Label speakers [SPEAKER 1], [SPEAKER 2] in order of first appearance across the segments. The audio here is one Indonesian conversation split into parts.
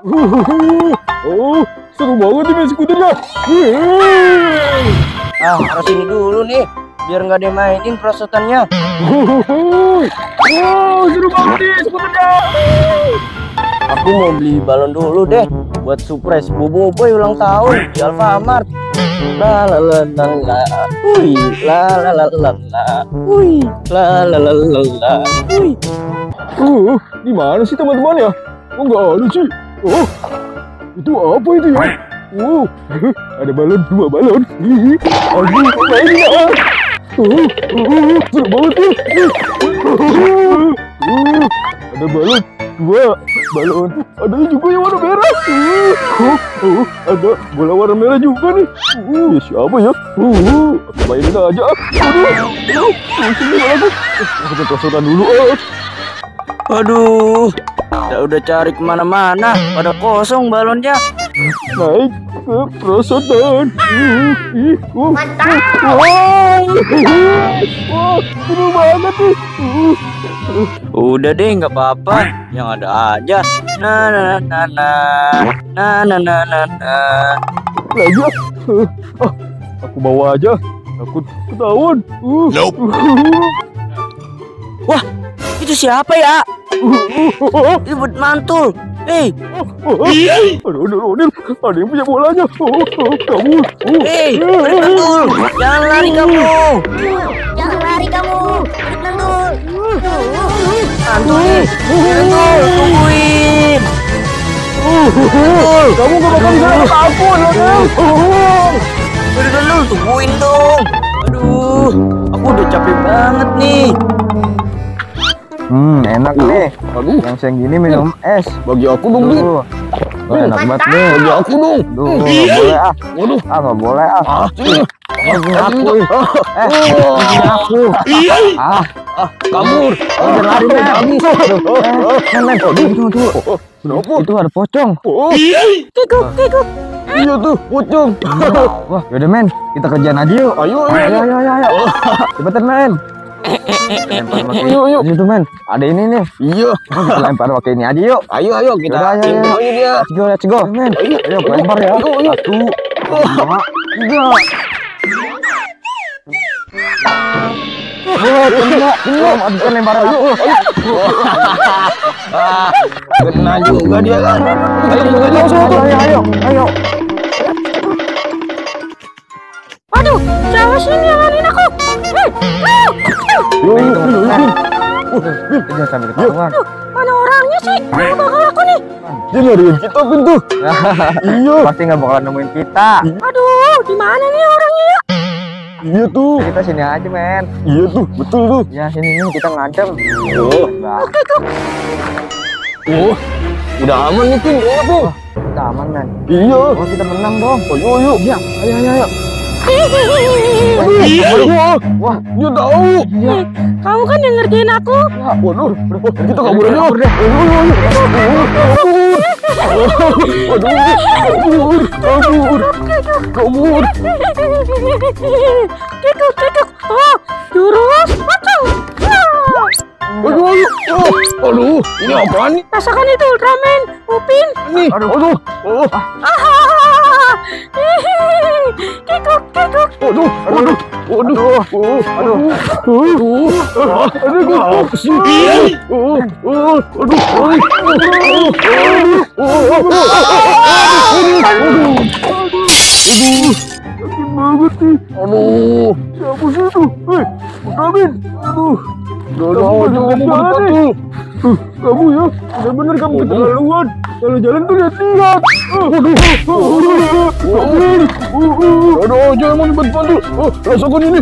[SPEAKER 1] Oh, seru banget nih main skuternya.
[SPEAKER 2] Harus ini dulu nih, biar nggak dimainin perosotannya.
[SPEAKER 1] Wow, seru banget nih skuternya.
[SPEAKER 2] Aku mau beli balon dulu deh, buat surprise Bobo Boy ulang tahun di Alfamart. La la la la la, ui, la la la la la, ui, la la la la la, ui.
[SPEAKER 1] Di mana sih teman-teman ya? Oh, nggak ada sih. Oh, itu apa itu ya? Ada balon, 2 balon. Aduh, main ya. Seru banget tuh. Ada balon, 2 balon. Ada juga yang warna merah. Ada bola warna merah juga nih. Ya siapa ya? Aku mainin aja. Sini aku. Aku perosotan dulu.
[SPEAKER 2] Aduh, udah cari kemana-mana, pada kosong balonnya.
[SPEAKER 1] Naik ke perosotan.
[SPEAKER 3] Mantap.
[SPEAKER 1] Wah, seru banget nih.
[SPEAKER 2] Udah deh, nggak apa-apa, yang ada aja. Nah.
[SPEAKER 1] Aja. Aku bawa aja. Takut ketahuan.
[SPEAKER 2] Wah, itu siapa ya? Ribut mantul. Hei,
[SPEAKER 1] Aduh, ada yang punya bolanya. Kamu.
[SPEAKER 2] hei, mantul, jangan lari kamu.
[SPEAKER 3] Jangan lari kamu. Mantul.
[SPEAKER 2] Mantul nih, mantul, tungguin.
[SPEAKER 1] Kamu gak bakal bisa dapat aku, Lionel.
[SPEAKER 2] Dulu, tungguin dong. Aduh, aku udah capek banget nih.
[SPEAKER 4] Enak nih.
[SPEAKER 1] Aduh,
[SPEAKER 4] Yang siang gini minum es.
[SPEAKER 1] bagi aku dong, Din.
[SPEAKER 4] Enak banget nih.
[SPEAKER 1] Bagi aku dong.
[SPEAKER 4] Nggak boleh ah.
[SPEAKER 1] Waduh.
[SPEAKER 4] Nggak boleh ah.
[SPEAKER 1] Sini.
[SPEAKER 4] Ini aku. Ini aku.
[SPEAKER 1] Kabur.
[SPEAKER 4] Jangan lari men.
[SPEAKER 1] Habis.
[SPEAKER 4] Men. Tunggu.
[SPEAKER 1] Kenapa?
[SPEAKER 4] Itu ada pocong.
[SPEAKER 3] Kikuk.
[SPEAKER 1] Iya tuh, pocong.
[SPEAKER 4] Wah, yaudah men. Kita kerjaan aja yuk.
[SPEAKER 1] Ayo.
[SPEAKER 4] Cepetan men. Lempar pakai
[SPEAKER 1] Yuk.
[SPEAKER 4] itu men. Ada ini nih.
[SPEAKER 1] Iya.
[SPEAKER 4] Kita lempar pakai ini aja yuk.
[SPEAKER 1] Ayo kita.
[SPEAKER 4] Yaudah, ayo.
[SPEAKER 1] Dia.
[SPEAKER 4] Let's go men. Ayo lempar ya.
[SPEAKER 1] Ayo.
[SPEAKER 4] 1, 2, 3. Kena lempar ayo.
[SPEAKER 1] Kena juga dia kan.
[SPEAKER 4] Ayo.
[SPEAKER 3] Waduh, siapa sih yang ngalahin aku?
[SPEAKER 4] Jangan sampai ketahuan.
[SPEAKER 3] Mana orangnya sih? Mana bakal aku nih?
[SPEAKER 1] Dia nyariin kita pintu. Iya.
[SPEAKER 4] Pasti nggak bakalan nemuin kita.
[SPEAKER 3] Aduh, di mana nih orangnya ya?
[SPEAKER 1] Iya tuh.
[SPEAKER 4] Kita sini aja men.
[SPEAKER 1] Iya tuh, betul tuh.
[SPEAKER 4] Ya sini nih kita ngadem.
[SPEAKER 3] Oke, kok.
[SPEAKER 1] Oh, udah aman nih, Pin.
[SPEAKER 4] Kita aman men.
[SPEAKER 1] Iya.
[SPEAKER 4] Oh kita menang dong.
[SPEAKER 1] Ayo.
[SPEAKER 4] Iya. Ayo.
[SPEAKER 1] Wah, dia tahu.
[SPEAKER 3] Kamu kan yang ngerjain aku.
[SPEAKER 1] Waduh, kita kabur aja. Kabur.
[SPEAKER 3] Kikuk. Oh, jurus pocong.
[SPEAKER 1] Aduh, ini apaan nih?
[SPEAKER 3] Rasakan itu Ultraman, Upin.
[SPEAKER 1] Nih, aduh.
[SPEAKER 3] Kikuk.
[SPEAKER 1] Aduh. Sakit banget nih. Aduh, siapa sih itu? Ultraman. Aduh. Jangan. Kamu ya, benar-benar kamu keterlaluan. Kalau jalan tuh lihat-lihat. Aduh, jangan bantu. Rasakan ini.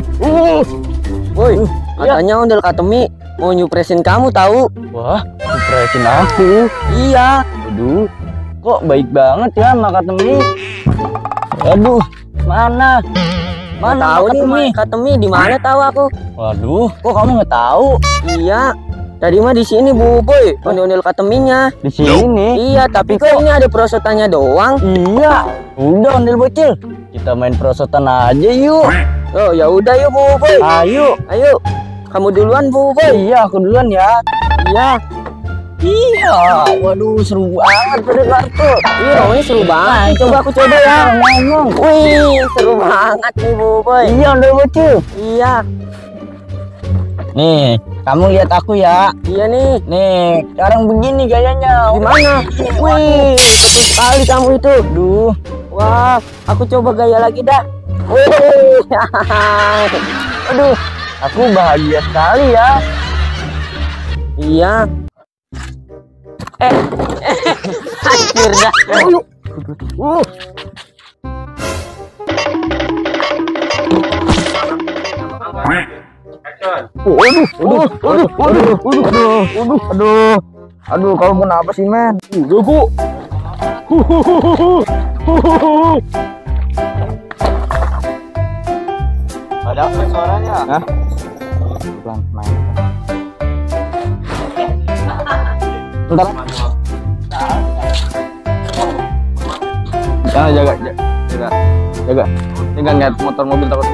[SPEAKER 2] Woi, katanya Ondel Katemi mau nyupresin kamu tahu?
[SPEAKER 1] Wah, nyupresin aku.
[SPEAKER 2] Iya.
[SPEAKER 1] Aduh,
[SPEAKER 2] Kok baik banget ya Mak Katemi? Aduh, mana? Mana Mak Katemi? Katemi di mana tahu aku?
[SPEAKER 1] waduh,
[SPEAKER 2] Kok kamu nggak tahu? Iya. Tadi mah di sini Bu Boy, ondel Kateminya.
[SPEAKER 1] di sini.
[SPEAKER 2] Iya, tapi kok ini ada perosotannya doang?
[SPEAKER 1] Iya,
[SPEAKER 2] Udah ondel bocil.
[SPEAKER 1] kita main perosotan aja yuk.
[SPEAKER 2] Oh, ya udah yuk Bu Boy.
[SPEAKER 1] Ayo.
[SPEAKER 2] Ayo. Kamu duluan Bu Boy.
[SPEAKER 1] Iya, aku duluan ya.
[SPEAKER 2] Iya. Iya, waduh seru banget pada kartu.
[SPEAKER 3] Iya, Roy, seru banget.
[SPEAKER 2] Coba aku coba ya ngomong. Wih, seru banget nih Boboiboy. Iya, udah bocil.
[SPEAKER 3] Iya.
[SPEAKER 2] Nih, kamu lihat aku ya.
[SPEAKER 3] Iya nih.
[SPEAKER 2] Nih, sekarang begini gayanya.
[SPEAKER 3] Gimana?
[SPEAKER 2] Wih, betul sekali kamu itu. Duh,
[SPEAKER 3] Wah, aku coba gaya lagi dah.
[SPEAKER 2] wih. Aduh, aku bahagia sekali ya.
[SPEAKER 3] Iya.
[SPEAKER 2] Hancur dah. Aduh, kamu mau apa sih, men?
[SPEAKER 1] Udah kok.
[SPEAKER 2] Ada apa suaranya?
[SPEAKER 1] Hah?
[SPEAKER 2] Pelan main. Bentar.
[SPEAKER 1] Jangan jaga. Ini kan lihat motor mobil takut.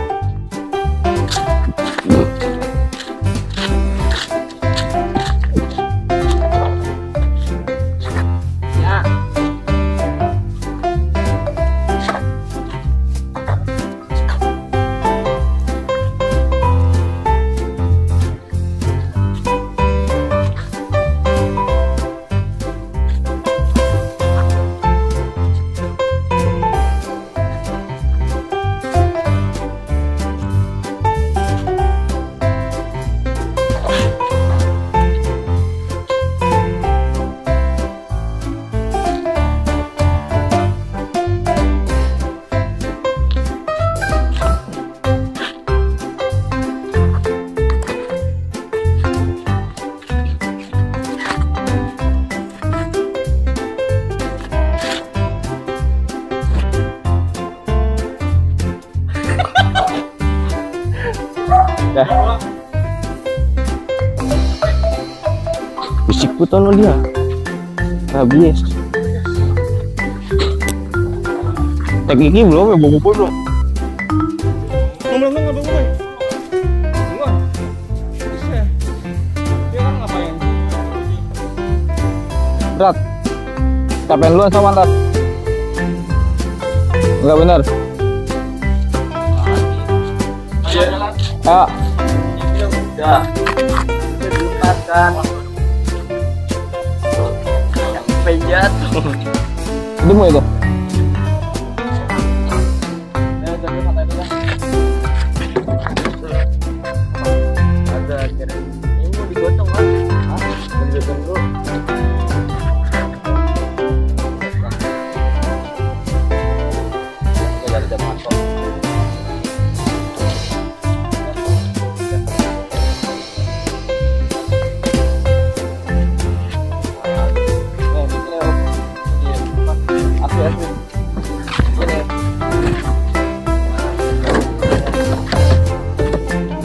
[SPEAKER 1] Bisik putono dia. Habis. Tek iki belum ya bobo belum. Berat. Capain duluan sama mantas. Enggak benar. Ya.
[SPEAKER 2] Udah. Dilepaskan. Sampai jatuh.
[SPEAKER 1] Demo itu.